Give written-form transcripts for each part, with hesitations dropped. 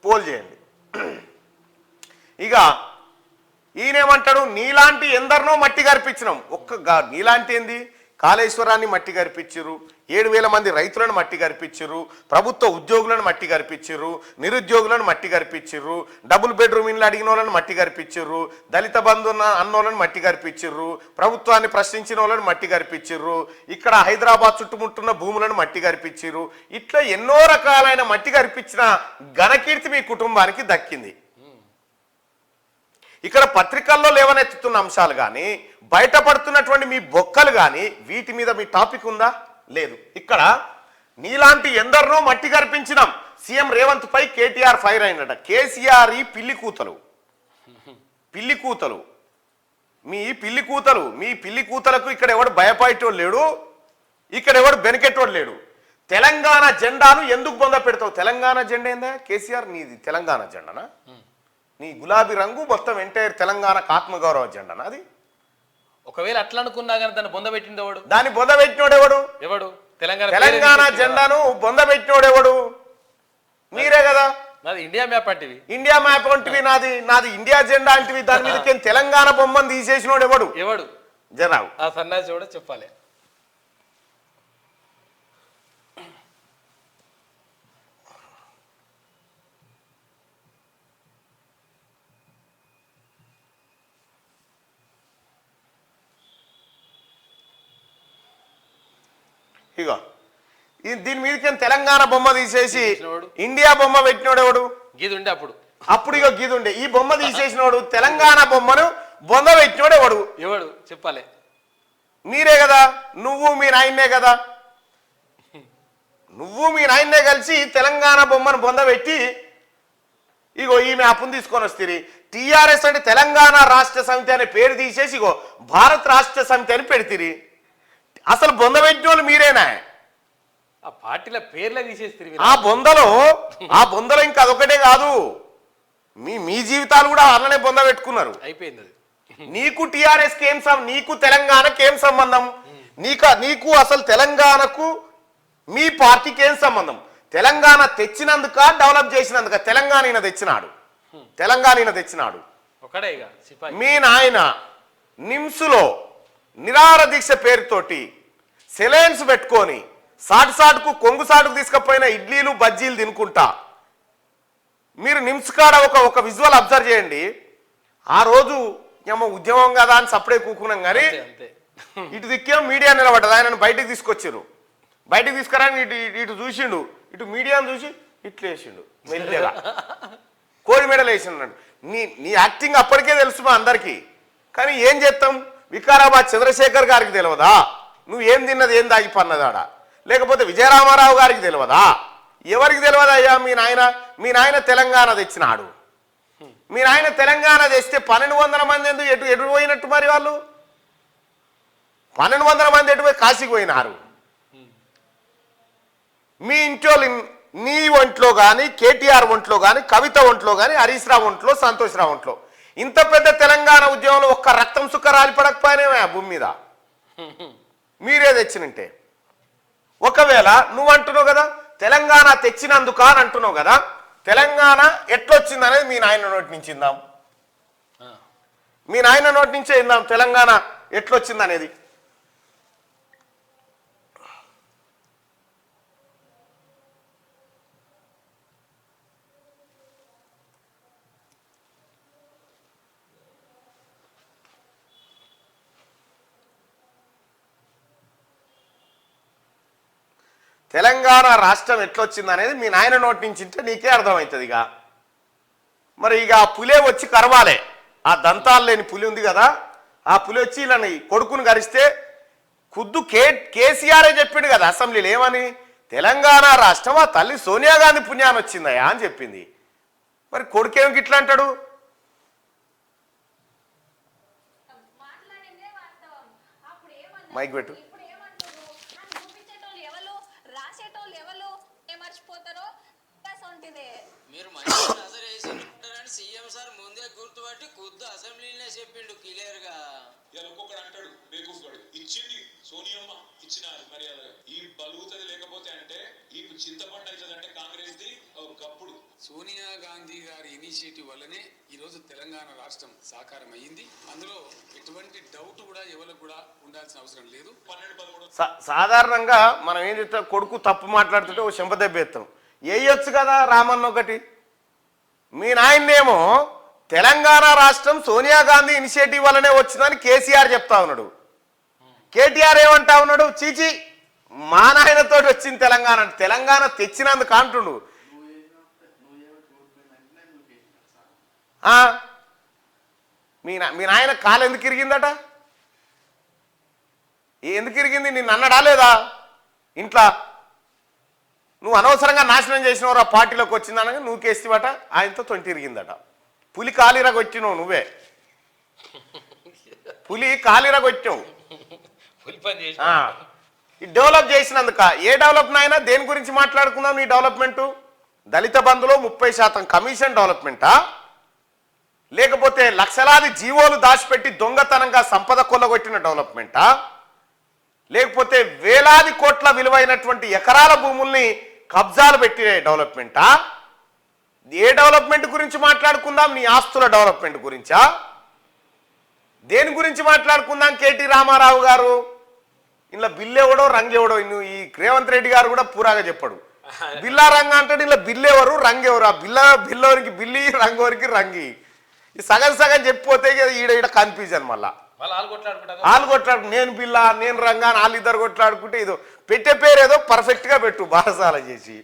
Pole చేయండి. ఇక ఈయనేమంటాడు, నీలాంటి ఎందరినో మట్టి గరిపించినాం. నీలాంటి ఏంది, కాళేశ్వరాన్ని మట్టి గరిపించారు, 7,000 మంది రైతులను మట్టి గరిపించారు, ప్రభుత్వ ఉద్యోగులను మట్టి గరిపించారు, నిరుద్యోగులను మట్టి గరిపించారు, డబుల్ బెడ్రూమ్ ఇళ్ళు అడిగిన వాళ్ళని మట్టి గరిపించారు, దళిత బంధు అన్నోళ్ళని మట్టి గరిపించారు, ప్రభుత్వాన్ని ప్రశ్నించిన వాళ్ళని మట్టి గరిపించారు, ఇక్కడ హైదరాబాద్ చుట్టుముట్టున్న భూములను మట్టి గరిపించారు. ఇట్లా ఎన్నో రకాలైన మట్టి గరిపించిన ఘనకీర్తి మీ కుటుంబానికి దక్కింది. ఇక్కడ పత్రికల్లో లేవనెత్తుతున్న అంశాలు కానీ, బయటపడుతున్నటువంటి మీ బొక్కలు కానీ, వీటి మీద మీ టాపిక్ ఉందా? లేదు. ఇక్కడ నీలాంటి ఎందరినో మట్టి గర్పించినాం. సీఎం రేవంత్ పై కేటీఆర్ ఫైర్ అయినట. కేసీఆర్ ఈ పిల్లి కూతలు మీ పిల్లి కూతలకు ఇక్కడ ఎవడు భయపడేటోడు లేడు, ఇక్కడ ఎవడు బెనికెట్టోడు లేడు. తెలంగాణ జెండాను ఎందుకు బొంద పెడతావు? తెలంగాణ జెండా ఏందా కేసీఆర్? నీది తెలంగాణ జెండానా? నీ గులాబీ రంగు మొత్తం ఎంటైర్ తెలంగాణకు ఆత్మగౌరవ జెండానా అది? ఒకవేళ అట్లా అనుకున్నా కానీ దాన్ని బొందబెట్టింది ఎవడు? దాన్ని బొందబెట్టినోడు ఎవడు? తెలంగాణ జెండాను బొందబెట్టినోడు ఎవడు? మీరే కదా. నాది ఇండియా మ్యాప్ అంటివి. ఇండియా మ్యాప్ అంటివి, నాది ఇండియా జెండా అంటివి. దాని మీద తెలంగాణ బొమ్మను తీసేసినోడు ఎవడు? జనావు ఆ సన్నాసి కూడా చెప్పాలి. ఇగో దీని మీదకి తెలంగాణ బొమ్మ తీసేసి ఇండియా బొమ్మ పెట్టినోడు ఎవడు? గీదుండే అప్పుడు ఇగో గీదుండే. ఈ బొమ్మ తీసేసినోడు, తెలంగాణ బొమ్మను బొమ్మ పెట్టినోడు ఎవడు చెప్పాలి? మీరే కదా. నువ్వు మీ నాయన్నే కలిసి తెలంగాణ బొమ్మను బొంద పెట్టి ఇగో ఈ మ్యాప్ను తీసుకొని వస్తుంది. టీఆర్ఎస్ అంటే తెలంగాణ రాష్ట్ర సమితి అనే పేరు తీసేసి ఇగో భారత్ రాష్ట్ర సమితి అని పెడితిరి. అసలు బొంద పెట్టిన వాళ్ళు మీరేనా? ఆ పార్టీల పేర్లే తీసేస్తారు. ఆ బొందలో ఇంకా అదొకటే కాదు, మీ జీవితాలు కూడా అలానే బొంద పెట్టుకున్నారు. అయిపోయింది అది. నీకు టీఆర్ఎస్కి ఏం నీకు తెలంగాణకి ఏం సంబంధం? నీకు అసలు తెలంగాణకు మీ పార్టీకి ఏం సంబంధం? తెలంగాణ తెచ్చినందుక, డెవలప్ చేసినందుక? తెలంగాణ తెచ్చినాడు. మీ నాయన నిమ్స్లో నిరాహార దీక్ష పేరుతోటి సెలైన్స్ పెట్టుకొని సాటుకు కొంగు సాటుకు తీసుకపోయిన ఇడ్లీలు బజ్జీలు తినుకుంటా మీరు నిమ్స్ కాడ ఒక విజువల్ అబ్జర్వ్ చేయండి. ఆ రోజు ఏమో ఉద్యమం కదా అని సప్పుడే కూకున్నాం కానీ ఇటు దిక్కేమో మీడియా నిలబడ్డది. ఆయనను బయటకు తీసుకొచ్చారు. బయటకు తీసుకురాని ఇటు చూసిండు, ఇటు మీడియాను చూసి ఇట్లు వేసిండు మెల్లిగా, కోడి మెడలు వేసిండు. నీ యాక్టింగ్ అప్పటికే తెలుసు మా అందరికీ. కానీ ఏం చేస్తాం? వికారాబాద్ చంద్రశేఖర్ గారికి తెలియదా నువ్వేం తిన్నది, ఏం దాగిపన్నదాడ? లేకపోతే విజయరామారావు గారికి తెలియదా? ఎవరికి తెలియదా? అయ్యా మీ నాయన తెలంగాణ తెచ్చినాడు. మీ నాయన తెలంగాణ తెస్తే 1,200 మంది ఎందుకు ఎటు పోయినట్టు? మరి వాళ్ళు 1,200 మంది ఎటు పోయి కాశీకి పోయినారు. మీ ఇంట్లో నీ ఒంట్లో కానీ, కేటీఆర్ ఒంట్లో కానీ, కవిత ఒంట్లో కానీ, హరీష్ రావు ఒంట్లో, సంతోష్ రావు ఒంట్లో ఇంత పెద్ద తెలంగాణ ఉద్యమంలో ఒక్క రక్తం సుక్క రాలిపడకపోయినా ఆ భూమి మీద మీరే తెచ్చినంటే. ఒకవేళ నువ్వు అంటున్నావు కదా తెలంగాణ తెచ్చినందుక అని అంటున్నావు కదా, తెలంగాణ ఎట్లొచ్చింది అనేది మీ నాయన నోటి నుంచి ఇందాం. మీ నాయన నోటి నుంచే ఇందాం తెలంగాణ ఎట్లొచ్చింది అనేది. తెలంగాణ రాష్ట్రం ఎట్లొచ్చింది అనేది మీ నాయన నోటి నుంచి ఇంటే నీకే అర్థమవుతుంది. మరి ఆ పులే వచ్చి కరవాలే. ఆ దంతాలు లేని పులి ఉంది కదా, ఆ పులి వచ్చి ఇలా కొడుకుని గరిస్తే ఖుద్దు కేసీఆరే చెప్పిండు కదా అసెంబ్లీలో ఏమని, తెలంగాణ రాష్ట్రం ఆ తల్లి సోనియా గాంధీ పుణ్యాన్ని వచ్చిందయా అని చెప్పింది. మరి కొడుకేం గిట్లా అంటాడు? మైక్ పెట్టు. మీరు సీఎం సార్ ముందే ఇదే గుర్తుపట్టి కొద్ది అసెంబ్లీనే చెప్పిండు క్లియర్ గా. ఇలా ఒక్కొక్కడు అంటాడు బేకూఫ్ ఇచ్చింది సోనియమ్మ ఇచ్చినారు మర్యాదగా ఈ బలుగుతుంది లేకపోతే అంటే ఈ చింతపండు అవుతుంది అంటే కాంగ్రెస్ ది గప్పుడు. సోనియా గాంధీ గారి ఇనిషియేటివ్ వల్లనే ఈరోజు తెలంగాణ రాష్ట్రం సాకారం అయ్యింది. అందులో ఎటువంటి డౌట్ కూడా ఎవరికి కూడా ఉండాల్సిన అవసరం లేదు. 12-13 సాధారణంగా మనం ఏం చెప్తాం, కొడుకు తప్పు మాట్లాడుతుంటే ఓ చెంపదెబ్బ ఎత్తాం. వేయొచ్చు కదా రామన్న ఒకటి. మీ నాయన్నేమో తెలంగాణ రాష్ట్రం సోనియా గాంధీ ఇనిషియేటివ్ వల్లనే వచ్చిందని కేసీఆర్ చెప్తా ఉన్నాడు. కేటీఆర్ ఏమంటా ఉన్నాడు, చీచి మా నాయనతో వచ్చింది తెలంగాణ, తెలంగాణ తెచ్చినందుకు అంటుండు. మీ నాయన కాలు ఎందుకు ఇరిగిందట? ఎందుకు ఇరిగింది? నిన్ను అన్నడా లేదా ఇంట్లో? నువ్వు అనవసరంగా నాశనం చేసినవరా పార్టీలోకి వచ్చిందనగా నువ్వు కేసివట, ఆయనతో తొంటి ఇరిగిందట. పులి కాలిరగొచ్చినావు నువ్వే, పులి కాలిరగొచ్చావు. ఈ డెవలప్ చేసినందుక ఏ డెవలప్ నాయనా? దేని గురించి మాట్లాడుకుందాం నీ డెవలప్మెంటు? దళిత బంధులో 30% కమిషన్ డెవలప్మెంటా, లేకపోతే లక్షలాది జీవోలు దాచిపెట్టి దొంగతనంగా సంపద కొల్లగొట్టిన డెవలప్మెంటా, లేకపోతే వేలాది కోట్ల విలువైనటువంటి ఎకరాల భూముల్ని కబ్జాలు పెట్టిన డెవలప్మెంటా? ఏ డెవలప్మెంట్ గురించి మాట్లాడుకుందాం? నీ ఆస్తుల డెవలప్మెంట్ గురించా? దేని గురించి మాట్లాడుకుందాం? కేటీ రామారావు గారు ఇలా బిల్లు ఎవడో రంగు ఎవడో, ఈ రేవంత్ రెడ్డి గారు కూడా పూరాగా చెప్పాడు. బిల్లా రంగు అంటాడు, ఇలా బిల్లు ఎవరు రంగు ఎవరు? ఆ బిల్లోనికి బిల్లి రంగోరికి రంగి ఈ సగం సగం చెప్పిపోతే ఈడ కన్ఫ్యూజన్. మళ్ళా వాళ్ళు కొట్లాడు, నేను బిల్లా నేను రంగా అని వాళ్ళిద్దరు కొట్లాడుకుంటే ఇదో పెట్టే పేరు ఏదో పర్ఫెక్ట్గా పెట్టు బారసాల చేసి.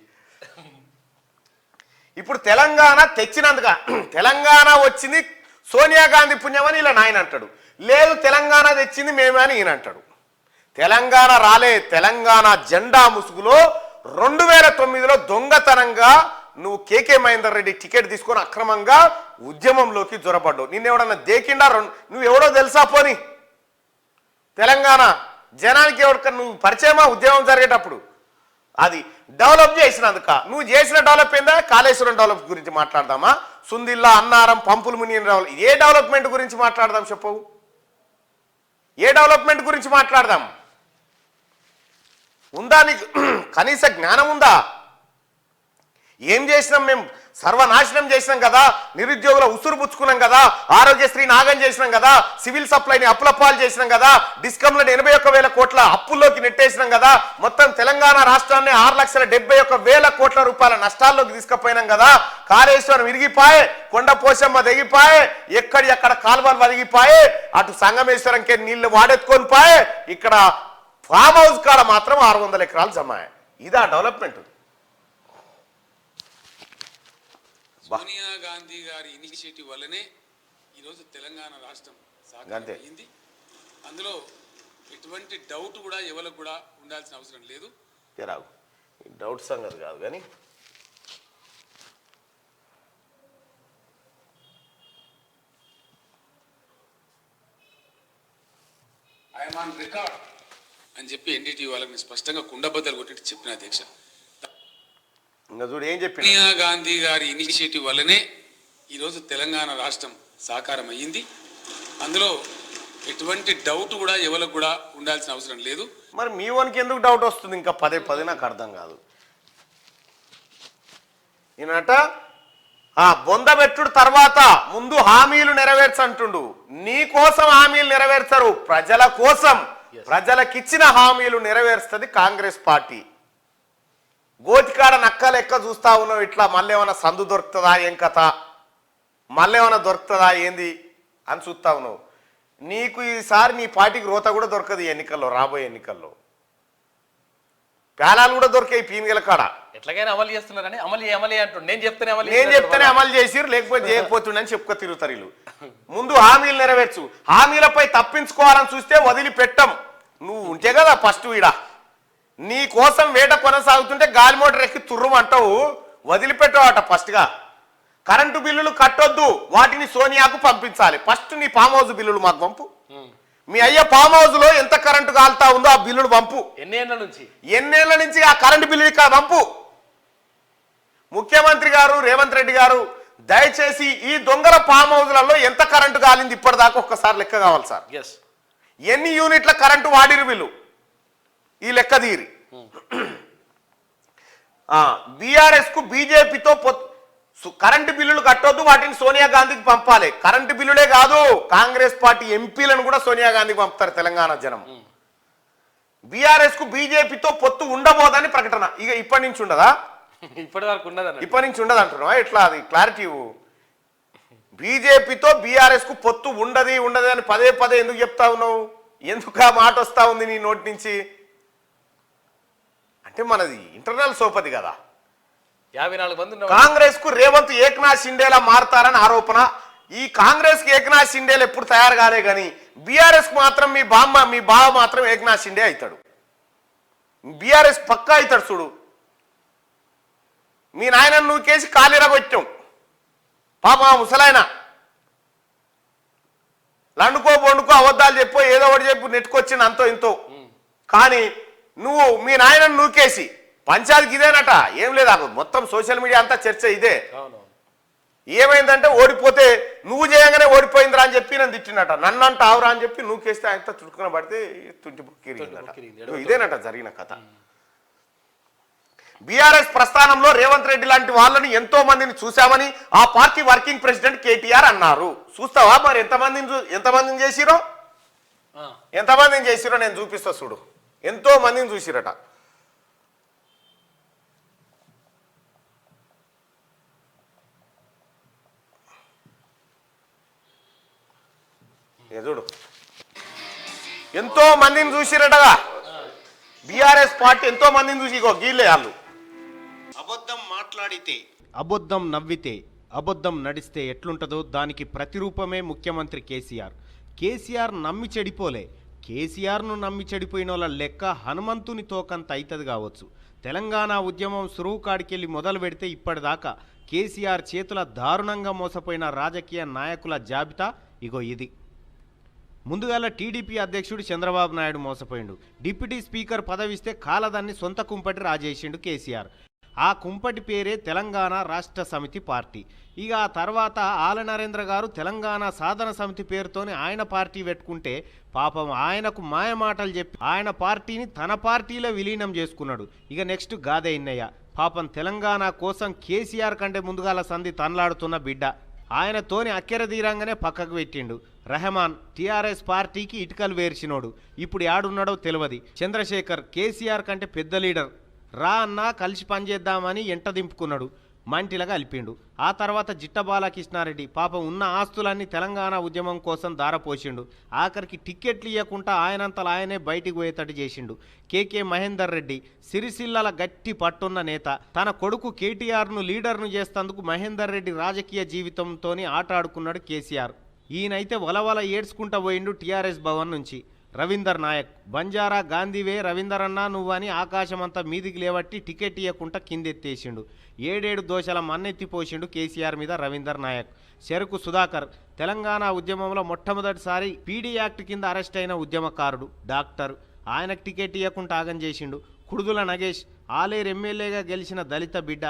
ఇప్పుడు తెలంగాణ తెచ్చినందుక, తెలంగాణ వచ్చింది సోనియా గాంధీ పుణ్యమని ఇలా నాయన అంటాడు. లేదు తెలంగాణ తెచ్చింది మేమే అని ఈయన అంటాడు. తెలంగాణ రాలే, తెలంగాణ జెండా ముసుగులో 2009లో దొంగతనంగా నువ్వు కేకే మహేందర్ రెడ్డి టికెట్ తీసుకొని అక్రమంగా ఉద్యమంలోకి జొరపడ్డావు. నిన్నెవడన్నా దేకిండా? నువ్వు ఎవడో తెలుసా? పోని తెలంగాణ జనానికి ఎవరికన్నా నువ్వు పరిచయమా? ఉద్యమం జరిగేటప్పుడు అది డెవలప్ చేసినందుక. నువ్వు చేసిన డెవలప్ ఏందా? కాళేశ్వరం డెవలప్ గురించి మాట్లాడదామా? సుందిల్లా, అన్నారం, పంపులు మునిగిన డెవలప్, ఏ డెవలప్మెంట్ గురించి మాట్లాడదాం చెప్పవు? ఏ డెవలప్మెంట్ గురించి మాట్లాడదాం? ఉందా నీకు కనీస జ్ఞానం ఉందా? ఏం చేసినాం మేము? సర్వనాశనం చేసినాం కదా, నిరుద్యోగుల ఉసురు పుచ్చుకున్నాం కదా, ఆరోగ్యశ్రీ నాగం చేసినాం కదా, సివిల్ సప్లైని అప్పులపాలు చేసినాం కదా, డిస్కంలను 81,000 కోట్ల అప్పుల్లోకి నెట్టేసినాం కదా, మొత్తం తెలంగాణ రాష్ట్రాన్ని 6,71,000 కోట్ల రూపాయల నష్టాల్లోకి తీసుకుపోయినాం కదా, కాళేశ్వరం విరిగిపాయే, కొండ పోశమ్మ తెగిపాయే, ఎక్కడ కాలువలు వదిగిపాయే, అటు సంగమేశ్వరంకే నీళ్లు వాడెత్తుకొని పాయే, ఇక్కడ ఫామ్ హౌస్ కాడ మాత్రం 600 ఎకరాలు జమాయే. ఇదా డెవలప్మెంట్? సోనియా గాంధీ గారి ఇనిషియేటివ్ వల్లనే ఈరోజు తెలంగాణ రాష్ట్రం సాకారం అయ్యింది. అందులో ఎటువంటి డౌట్ కూడా ఎవరికి కూడా ఉండాల్సిన అవసరం లేదు. డౌట్ సంగతి కాదు కానీ ఐఎమ్ ఆన్ రికార్డ్ అని చెప్పి ఎన్డీటీ వాళ్ళకి స్పష్టంగా కుండబద్దలు కొట్టి చెప్పిన అధ్యక్ష. ఇంకా చూడు ఏం చెప్పి, సోనియా గాంధీ గారి ఇనిషియేటివ్ వల్లనే ఈరోజు తెలంగాణ రాష్ట్రం సాకారం అయ్యింది. అందులో ఎటువంటి డౌట్ కూడా ఎవరికి కూడా ఉండాల్సిన అవసరం లేదు. మరి మీ వానికి ఎందుకు డౌట్ వస్తుంది? ఇంకా పదే నాకు అర్థం కాదు. ఈయనట బొందబెట్టుడు తర్వాత ముందు హామీలు నెరవేర్చంటుండు. నీ కోసం హామీలు నెరవేర్చరు, ప్రజల కోసం, ప్రజలకిచ్చిన హామీలు నెరవేరుస్తుంది కాంగ్రెస్ పార్టీ. గోతికాడ నక్క లెక్క చూస్తా ఉన్నావు ఇట్లా. మళ్ళీ ఏమైనా సందు దొరుకుతుందా, ఏం కథ, మళ్ళీ ఏమైనా దొరుకుతుందా ఏంది అని చూస్తా ఉన్నావు. నీకు ఈసారి నీ పార్టీకి రోత కూడా దొరకదు ఎన్నికల్లో, రాబోయే ఎన్నికల్లో. ప్యాలాలు కూడా దొరికాయి పీనుగల కాడ. ఎట్లాగైనా అమలు చేస్తున్నారని అమలు అంటుండు. నేను చెప్తేనే అమలు చేసిరు, లేకపోతే చేయకపోతుండని చెప్పుకో తిరుగుతారు వీళ్ళు. ముందు హామీలు నెరవేర్చు. హామీలపై తప్పించుకోవాలని చూస్తే వదిలిపెట్టం. నువ్వు ఉంటే కదా ఫస్ట్ ఈడ నీ కోసం వేట కొనసాగుతుంటే గాలి మోటార్ ఎక్కి తుర్రుమంటావు, వదిలిపెట్టావట ఫస్ట్గా. కరెంటు బిల్లులు కట్టొద్దు, వాటిని సోనియాకు పంపించాలి. ఫస్ట్ నీ ఫామ్ హౌస్ బిల్లులు మాకు పంపు. మీ అయ్య ఫామ్ హౌస్ లో ఎంత కరెంటు కాలుతా ఉందో ఆ బిల్లులు పంపు. ఎన్నేళ్ల నుంచి ఆ కరెంటు బిల్లు ఇక్కడ పంపు. ముఖ్యమంత్రి గారు రేవంత్ రెడ్డి గారు దయచేసి ఈ దొంగల ఫామ్ హౌస్లలో ఎంత కరెంటు కాలింది ఇప్పటిదాకా ఒక్కసారి లెక్క కావాలి సార్. ఎస్, ఎన్ని యూనిట్ల కరెంటు వాడిరు వీళ్ళు ఈ లెక్క తీరి. బీఆర్ఎస్ కు బీజేపీతో కరెంటు బిల్లులు కట్టొద్దు, వాటిని సోనియా గాంధీకి పంపాలి. కరెంటు బిల్లులే కాదు, కాంగ్రెస్ పార్టీ ఎంపీలను కూడా సోనియా గాంధీకి పంపుతారు తెలంగాణ జనం. బీఆర్ఎస్ కు బీజేపీతో పొత్తు ఉండబోదని ప్రకటన. ఇక ఇప్పటి నుంచి ఉండదా? ఇప్పటి వరకు ఉండదు. ఇప్పటి నుంచి ఉండదు అంటున్నావా? ఎట్లా అది క్లారిటీ? బీజేపీతో బీఆర్ఎస్ కు పొత్తు ఉండదు అని పదే పదే ఎందుకు చెప్తా ఉన్నావు? ఎందుకు ఆ మాట వస్తా ఉంది నీ నోటి నుంచి? అంటే మనది ఇంటర్నల్ సోపది కదా. 54 మంది కాంగ్రెస్ కు రేవంత్ ఏక్నాథ్ షిండేలా మారతారని ఆరోపణ. ఈ కాంగ్రెస్ కి ఏక్నాథ్ షిండేలు ఎప్పుడు తయారు కాలే కానీ బీఆర్ఎస్ కు మాత్రం మీ బావ మాత్రం ఏక్నాథ్ షిండే అవుతాడు. బీఆర్ఎస్ పక్కా అవుతాడు. చూడు, మీ నాయన నువ్వు కేసి కాలిరగొచ్చాం పాప ముసలాయన. లండుకో బొండుకో అబద్ధాలు చెప్పో ఏదో ఒకటి చెప్పు నెట్టుకొచ్చింది అంతో ఇంతో. కానీ నువ్వు మీ నాయనను నూకేసి పంచాయతీకి ఇదేనట. ఏం లేదా, మొత్తం సోషల్ మీడియా అంతా చర్చ ఇదే. ఏమైందంటే ఓడిపోతే నువ్వు చేయంగానే ఓడిపోయిందిరా అని చెప్పి నన్ను తిట్టినట. నన్ను అంట ఆవురా అని చెప్పి నూకేస్తే ఆయన చుట్టుకుని పడితే తుంటి బుక్కిరిందట. ఇదేనట జరిగిన కథ. బీఆర్ఎస్ ప్రస్థానంలో రేవంత్ రెడ్డి లాంటి వాళ్ళని ఎంతో మందిని చూశామని ఆ పార్టీ వర్కింగ్ ప్రెసిడెంట్ కేటీఆర్ అన్నారు. చూస్తావా మరి ఎంతమందిని చేసిరో? ఎంతమందిని చేసిరో నేను చూపిస్తా చూడు. ఎంతో మందిని చూసిరట. చూడు, ఎంతో మందిని చూసిరటగా. బీఆర్ఎస్ పార్టీ ఎంతో మందిని చూసి గీలే వాళ్ళు. అబద్ధం మాట్లాడితే, అబద్ధం నవ్వితే, అబద్ధం నడిస్తే ఎట్లుంటుందో దానికి ప్రతిరూపమే ముఖ్యమంత్రి కేసీఆర్. కేసీఆర్ నమ్మి చెడిపోలే. కేసీఆర్ను నమ్మి చెడిపోయిన వాళ్ళ లెక్క హనుమంతుని తోకంత అవుతుంది కావచ్చు. తెలంగాణ ఉద్యమం సురువు కాడికెళ్ళి మొదలు పెడితే ఇప్పటిదాకా కేసీఆర్ చేతుల దారుణంగా మోసపోయిన రాజకీయ నాయకుల జాబితా ఇగో ఇది. ముందుగాల టీడీపీ అధ్యక్షుడు చంద్రబాబు నాయుడు మోసపోయిండు. డిప్యూటీ స్పీకర్ పదవిస్తే కాలదాన్ని సొంత కుంపటి రాజేసిండు కేసీఆర్. ఆ కుంపటి పేరే తెలంగాణ రాష్ట్ర సమితి పార్టీ. ఇక ఆ తర్వాత ఆల నరేంద్ర గారు తెలంగాణ సాధన సమితి పేరుతోని ఆయన పార్టీ పెట్టుకుంటే పాపం ఆయనకు మాయమాటలు చెప్పి ఆయన పార్టీని తన పార్టీలో విలీనం చేసుకున్నాడు. ఇక నెక్స్ట్ గాదే ఇన్నయ్య పాపం తెలంగాణ కోసం కేసీఆర్ కంటే ముందుగాల సంధి తనలాడుతున్న బిడ్డ. ఆయనతోని అక్కెర తీరంగానే పక్కకు పెట్టిండు. రెహమాన్ టీఆర్ఎస్ పార్టీకి ఇటుకలు వేర్చినోడు. ఇప్పుడు యాడున్నాడో తెలియదు. చంద్రశేఖర్ కేసీఆర్ కంటే పెద్ద లీడర్. రా అన్నా కలిసి పనిచేద్దామని ఎంట దింపుకున్నాడు. మంటిలాగా అలిపిండు. ఆ తర్వాత జిట్ట బాలకృష్ణారెడ్డి పాపం ఉన్న ఆస్తులన్నీ తెలంగాణ ఉద్యమం కోసం దారపోసిండు. ఆఖరికి టిక్కెట్లు ఇవ్వకుండా ఆయనంతలా ఆయనే బయటికి పోయేటట్టు చేసిండు. కేకే మహేందర్ రెడ్డి సిరిసిల్లల గట్టి పట్టున్న నేత. తన కొడుకు కేటీఆర్ను లీడర్ను చేస్తేందుకు మహేందర్ రెడ్డి రాజకీయ జీవితంతోని ఆట ఆడుకున్నాడు కేసీఆర్. ఈయనైతే వలవల ఏడ్చుకుంటా పోయిండు టీఆర్ఎస్ భవన్ నుంచి. రవీందర్ నాయక్ బంజారా గాంధీవే రవీందర్ అన్నా నువ్వని ఆకాశమంతా మీదికి లేవట్టి టికెట్ ఇవ్వకుండా కిందెత్తేసిండు. 7 దోషాల మన్నెత్తిపోసిండు కేసీఆర్ మీద రవీందర్ నాయక్. చెరుకు సుధాకర్ తెలంగాణ ఉద్యమంలో మొట్టమొదటిసారి పీడీ యాక్ట్ కింద అరెస్ట్ అయిన ఉద్యమకారుడు, డాక్టర్. ఆయనకు టికెట్ ఇవ్వకుండా ఆగం చేసిండు. కుడుదుల నగేష్ ఆలేరు ఎమ్మెల్యేగా గెలిచిన దళిత బిడ్డ.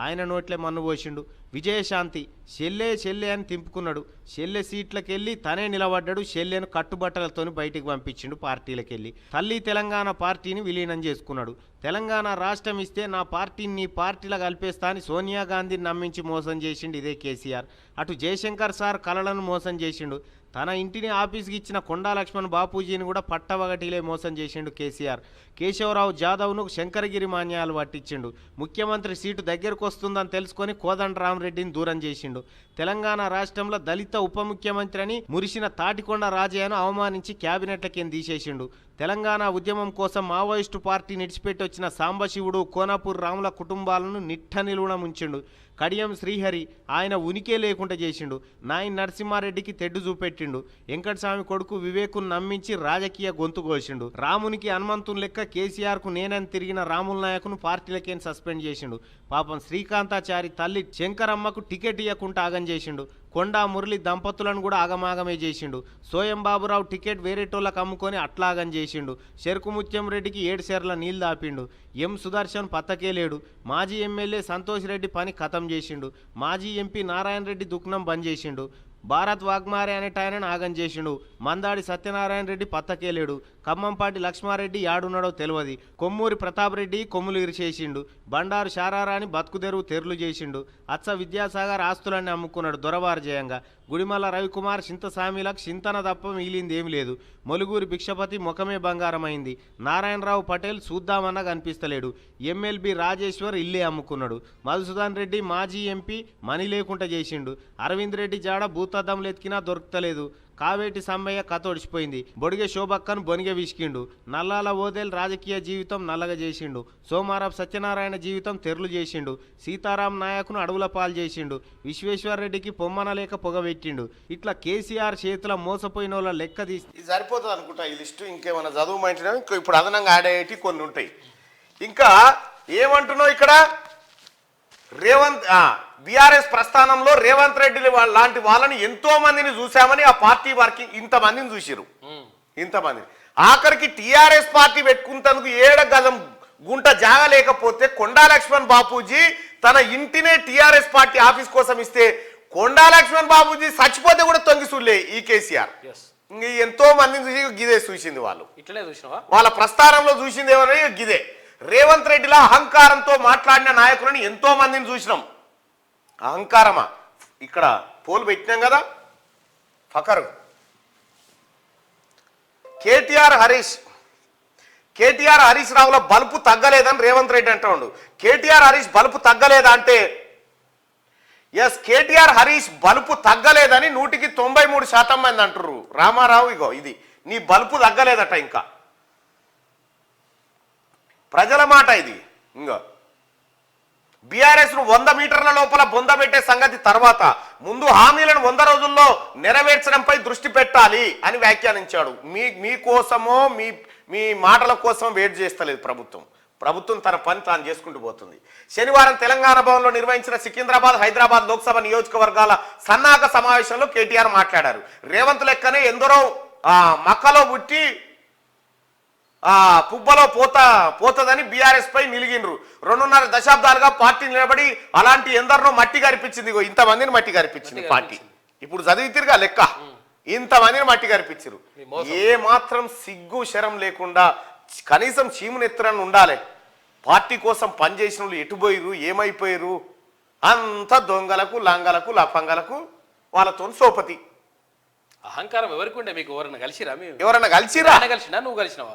ఆయన నోట్లే మన్ను పోసిండు. విజయశాంతి చెల్లె అని తింపుకున్నాడు. చెల్లె సీట్లకెళ్ళి తనే నిలబడ్డాడు. చెల్లెను కట్టుబట్టలతో బయటికి పంపించిండు పార్టీలకెళ్ళి. తల్లి తెలంగాణ పార్టీని విలీనం చేసుకున్నాడు. తెలంగాణ రాష్ట్రం ఇస్తే నా పార్టీని నీ పార్టీలో కలిపేస్తా అని సోనియా గాంధీని నమ్మించి మోసం చేసిండు ఇదే కేసీఆర్. అటు జయశంకర్ సార్ కలలను మోసం చేసిండు. తన ఇంటిని ఆఫీస్కి ఇచ్చిన కొండా లక్ష్మణ్ బాపూజీని కూడా పట్టవగటిలే మోసం చేసిండు కేసీఆర్. కేశవరావు జాదవ్ను శంకరగిరి మాన్యాలు పట్టించిండు. ముఖ్యమంత్రి సీటు దగ్గరకు వస్తుందని తెలుసుకొని కోదండరామరెడ్డిని దూరం చేసిండు. తెలంగాణ రాష్ట్రంలో దళిత ఉప ముఖ్యమంత్రి అని మురిసిన తాటికొండ రాజయ్యను అవమానించి క్యాబినెట్లకేం తీసేసిండు. తెలంగాణ ఉద్యమం కోసం మావోయిస్టు పార్టీ నిడిచిపెట్టి వచ్చిన సాంబశివుడు, కోనాపూర్ రాముల కుటుంబాలను నిట్ట నిలువున ముంచిండు. కడియం శ్రీహరి ఆయన ఉనికే లేకుండా చేసిండు. నాయన్ నరసింహారెడ్డికి తెడ్డు చూపెట్టిండు. వెంకటస్వామి కొడుకు వివేకును నమ్మించి రాజకీయ గొంతు కోసిండు. రామునికి హనుమంతుని లెక్క కేసీఆర్కు నేనని తిరిగిన రాముల నాయకును పార్టీలకేం సస్పెండ్ చేసిండు. పాపం శ్రీకాంతాచారి తల్లి శంకరమ్మకు టికెట్ ఇవ్వకుండా ఆగం చేసిండు. కొండా మురళి దంపతులను కూడా ఆగమాగమే చేసిండు. సోయం బాబురావు టికెట్ వేరేటోళ్ళకు అమ్ముకొని అట్లాగం చేసిండు. చేసిండు. చెరుకు ముత్యం రెడ్డికి 7 షేర్ల నీళ్లు దాపిండు. ఎం సుదర్శన్ పత్తకే లేడు. మాజీ ఎమ్మెల్యే సంతోష్ రెడ్డి పని ఖతం చేసిండు. మాజీ ఎంపీ నారాయణ రెడ్డి దుకాణం బంద్ చేసిండు. భారత్ వాగ్మారే అనేట ఆయనను ఆగం చేసిండు. మందాడి సత్యనారాయణ రెడ్డి పత్తకేలేడు. ఖమ్మంపాటి లక్ష్మారెడ్డి యాడున్నాడో తెలియదు. కొమ్మూరి ప్రతాప్ రెడ్డి కొమ్ములు ఇరిచేసిండు. బండారు శారారాని బతుకుదెరువు తెరులు చేసిండు. అచ్చ విద్యాసాగర్ ఆస్తులన్నీ అమ్ముకున్నాడు దొరవారజయంగా. గుడిమల్ల రవికుమార్ చింతసామిలకు చింతన తప్ప మిగిలింది ఏమి లేదు. మొలుగూరి భిక్షపతి ముఖమే బంగారమైంది. నారాయణరావు పటేల్ చూద్దామన్నా కనిపిస్తలేడు. ఎమ్మెల్బి రాజేశ్వర్ ఇల్లే అమ్ముకున్నాడు. మధుసూదన్ రెడ్డి మాజీ ఎంపీ మనీ లేకుండా చేసిండు. అరవింద్ రెడ్డి జాడ భూతద్దం ఎత్కినా దొరకలేదు. కావేటి సమ్మయ్య కతోడిచిపోయింది. బొడిగే శోభక్కను బొనిగే విసికిండు. నల్లాల ఓదేల్ రాజకీయ జీవితం నల్లగా చేసిండు. సోమారావు సత్యనారాయణ జీవితం తెరులు చేసిండు. సీతారాం నాయకును అడవుల పాలు చేసిండు. విశ్వేశ్వరరెడ్డికి పొమ్మన లేక పొగబెట్టిండు. ఇట్లా కేసీఆర్ చేతుల మోసపోయిన వాళ్ళ లెక్క తీసి ఇది సరిపోతుంది అనుకుంటా ఈ లిస్టు. ఇంకేమైనా చదువుమంటున్నా ఇంకా ఇప్పుడు అదనంగా యాడ్ అయ్యేటి కొన్ని ఉంటాయి. ఇంకా ఏమంటున్నావు ఇక్కడ రేవంత్ బీఆర్ఎస్ ప్రస్థానంలో రేవంత్ రెడ్డి లాంటి వాళ్ళని ఎంతో మందిని చూసామని ఆ పార్టీ వర్కింగ్ ఇంతమందిని చూసిరు. ఇంతమంది ఆఖరికి టీఆర్ఎస్ పార్టీ పెట్టుకుంటందుకు 7 గజం గుంట జాగ లేకపోతే కొండా లక్ష్మణ్ బాపూజీ తన ఇంటినే టీఆర్ఎస్ పార్టీ ఆఫీస్ కోసం ఇస్తే కొండా లక్ష్మణ్ బాపూజీ చచ్చిపోతే కూడా తొంగి చూడలే ఈ కేసీఆర్. ఇంక ఎంతో మందిని చూసి గిదే చూసింది వాళ్ళు. ఇట్లనే చూసినావా? వాళ్ళ ప్రస్థానంలో చూసింది ఎవరని గిదే. రేవంత్ రెడ్డిలా అహంకారంతో మాట్లాడిన నాయకులని ఎంతో మందిని చూసినాం. అహంకారమా ఇక్కడ పోలు పెట్టినాం కదా. ఫకరు కేటీఆర్ హరీష్ రావుల బలుపు తగ్గలేదని రేవంత్ రెడ్డి అంటాడు. కేటీఆర్ హరీష్ బలుపు తగ్గలేదా అంటే ఎస్, కేటీఆర్ హరీష్ బలుపు తగ్గలేదని 193% మంది అంటారు. రామారావు ఇగో ఇది నీ బలుపు తగ్గలేదట. ఇంకా ప్రజల మాట ఇది. ఇంకా బీఆర్ఎస్ ను 100 మీటర్ల లోపల బొందబెట్టే సంగతి తర్వాత ముందు హామీలను 100 రోజుల్లో నెరవేర్చడంపై దృష్టి పెట్టాలి అని వ్యాఖ్యానించాడు. మీకోసమో మీ మాటల కోసం వెయిట్ చేస్తలేదు ప్రభుత్వం తన పని తాను చేసుకుంటూ పోతుంది. శనివారం తెలంగాణ భవన్లో నిర్వహించిన సికింద్రాబాద్ హైదరాబాద్ లోక్సభ నియోజకవర్గాల సన్నాహక సమావేశంలో కేటీఆర్ మాట్లాడారు. రేవంత్ లెక్కనే ఎందరో మక్కలో పుట్టి పుబ్బలో పోతదని బీఆర్ఎస్ పై నిలిగినరు. 2.5 దశాబ్దాలుగా పార్టీ నిలబడి అలాంటి ఎందరినో మట్టి గారిపించింది. ఇంతమందిని మట్టి గారిపించింది పార్టీ. ఇప్పుడు చదివితిరుగా లెక్క, ఇంతమందిని మట్టి గారిపించారు. ఏ మాత్రం సిగ్గు శరం లేకుండా కనీసం చీమునెత్తురని ఉండాలి. పార్టీ కోసం పనిచేసిన వాళ్ళు ఎటుపోయిరు, ఏమైపోయారు, అంత దొంగలకు లంగలకు లఫంగలకు వాళ్ళతో సోపతి. అహంకారం ఎవరికి ఉండే? మీకు ఎవరన్నా కలిసిరా? ఎవరన్నా కలిసిరా? కలిసినా నువ్వు కలిసినావా?